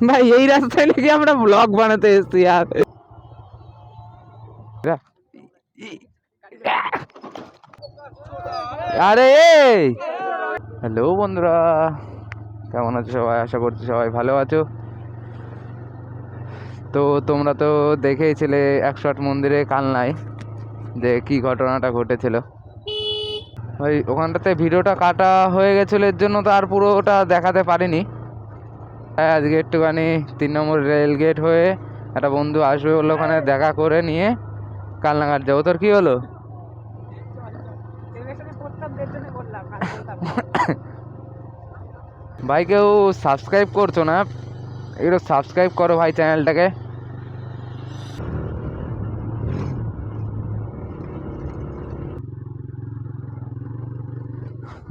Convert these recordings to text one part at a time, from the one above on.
ভাই এই রাস্তায় নাকি আমরা ব্লগ বানাতে এসেছি আর আরে হ্যালো বন্ধুরা, কেমন আছো সবাই? আশা করছি সবাই ভালো আছো। তো তোমরা তো দেখেইছিলে 108 মন্দিরে কালনায় যে কি ঘটনাটা ঘটেছিল। ওই ওখানটাতে ভিডিওটা কাটা হয়ে গেছিলো, এর জন্য তো আর পুরোটা দেখাতে পারিনি। আজকে একটুখানি 3 নম্বর রেল গেট হয়ে একটা বন্ধু আসবে বললো, ওখানে দেখা করে নিয়ে কালনাঘাট যাবো। তোর কি হলো? ভাই কেউ সাবস্ক্রাইব করছো না? একটু সাবস্ক্রাইব করো ভাই চ্যানেলটাকে।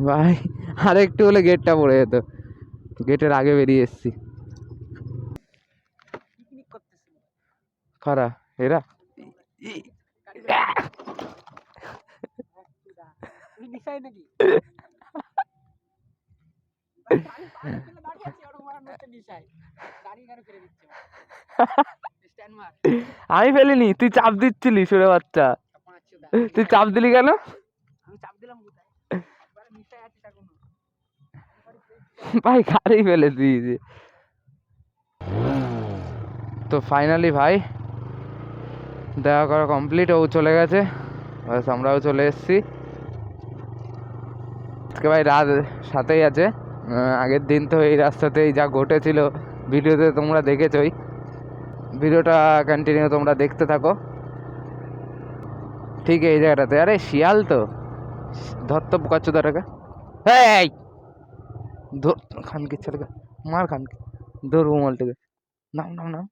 ভাই আর একটু হলে গেটটা পড়ে যেত, গেটের আগে বেরিয়ে এসছি। খারা এরা আমি ফেলিনি, তুই চাপ দিচ্ছিলি সুরে বাচ্চা। তুই চাপ দিলি কেন? ভাই গাড়ি ফেলে দিয়েছে। তো ফাইনালি ভাই দেখা করা কমপ্লিট, ও চলে গেছে, বাস আমরাও চলে এসেছি। আজকে ভাই রাত সাথেই আছে। আগের দিন তো এই রাস্তাতেই যা ঘটেছিল ভিডিওতে তোমরা দেখেছই। ভিডিওটা কন্টিনিউ তোমরা দেখতে থাকো। ঠিক এই জায়গাটাতে, আরে শিয়াল তো ধরতো বোকাচ্চোদাটাকে। এই ধর খানকে ছেলেকে, মার খানকে, ধরবো মালটাকে। নাম নাম নাম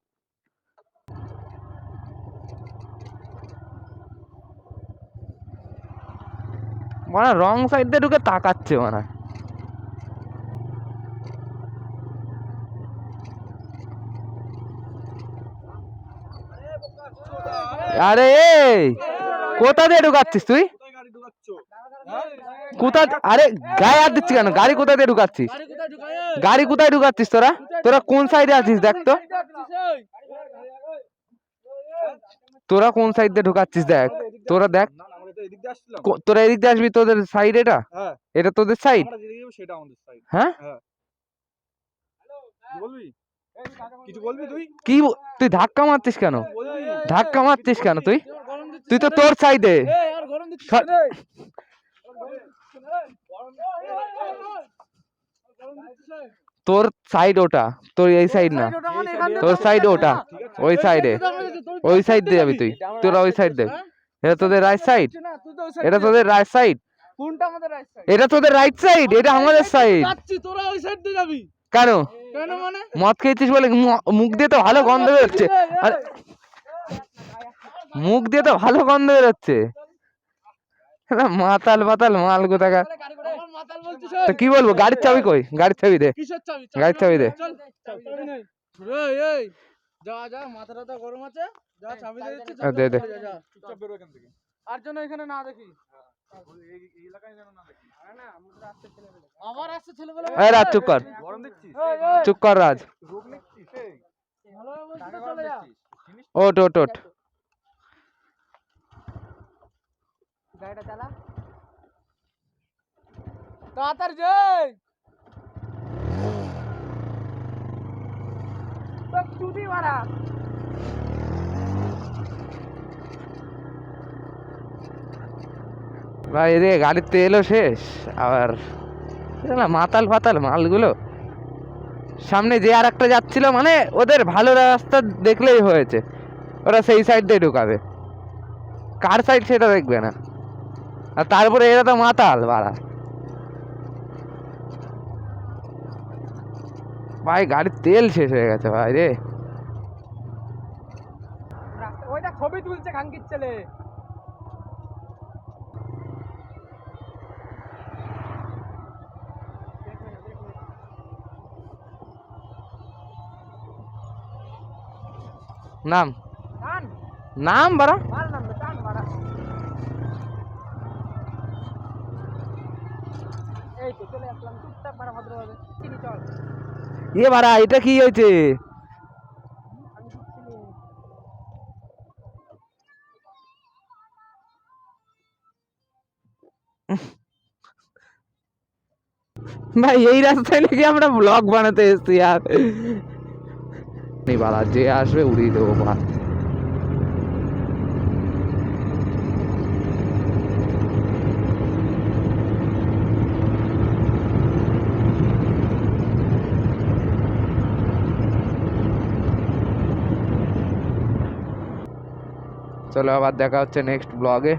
মানে রং সাইড দিয়ে ঢুকে তাকাচ্ছে মানে। আরে কোথা দিয়ে ঢুকাচ্ছিস তুই? কোথা? আরে গায়ে হাত দিচ্ছি কেন? গাড়ি কোথা দিয়ে ঢুকাচ্ছিস? গাড়ি কোথায় ঢুকাচ্ছিস তোরা? তোরা কোন সাইডে আছিস দেখ তো, তোরা কোন সাইড দিয়ে ঢুকাচ্ছিস দেখ, তোরা দেখ। তোরা এদিক দিয়ে আসবি, তোদের সাইড এটা, এটা তোদের সাইড। হ্যাঁ কি তুই ধাক্কা মারছিস কেন? ধাক্কা মারছিস কেন তুই? তুই তো তোর সাইডে, তোর সাইড ওটা, তোর এই সাইড না, তোর সাইড ওটা, ওই সাইডে, ওই সাইড দিয়ে যাবি তুই, তোরা ওই সাইড দে। এটা তোদের রাইট সাইড, এটা তোদের রাইট সাইড, এটা তোদের রাইট সাইড, এটা আমাদের সাইড। তোরা ওই সাইড দিয়ে যাবি কেন? মানে মদ খেয়েছিস বলে মুখ দিয়ে তো ভালো গন্ধ বেরোচ্ছে, মুখ দিয়ে তো ভালো গন্ধ বেরোচ্ছে। মাতাল মাতাল মাল কোথাকার। তো কি বলবো, গাড়ির চাবি কই? গাড়ির চাবি দে, গাড়ির চাবি দে। যা যা, মাথাটা গরম আছে, যা চাবি দিয়ে দিচ্ছি, দে দে। চুপচাপ বেরো এখান থেকে, আর জন্য এখানে না দেখি, এই এলাকায় যেন না দেখি। না আমরা আসছে ছেলেবেলা, আমার আসছে ছেলেবেলা। এই রাজ চুপ কর, গরম দেখছিস? চুপ কর রাজ। রোগ দেখছিস? ভালোভাবে বলছিস তো চলে যা। ওট ওট ওট, গাড়িটা চালা তাড়াতাড়ি যাই। তুই মারা ভাই রে, গাড়ির তেলও শেষ, আবার মাতাল ফাতাল মালগুলো। সামনে যে আর একটা যাচ্ছিল, মানে ওদের ভালো রাস্তা দেখলেই হয়েছে, ওরা সেই সাইড দিয়ে ঢুকাবে, কার সাইড সেটা দেখবে না। আর তারপরে এরা তো মাতাল বাড়া। ভাই গাড়ির তেল শেষ হয়ে গেছে ভাই রে। ওইটা ছবি তুলছে খাঙ্কির ছেলে। নাম নাম বাড়া, এই তো চলে আসলাম চুপচাপ বাড়া ভদ্রভাবে। চল এ বাড়া এটা কি হয়েছে? ভাই এই রাস্তায় নাকি আমরা ব্লগ বানাতে এসেছি আর বাড়া যে আসবে উড়িয়ে দেবো বা চলো আবার দেখা হচ্ছে নেক্সট ব্লগে।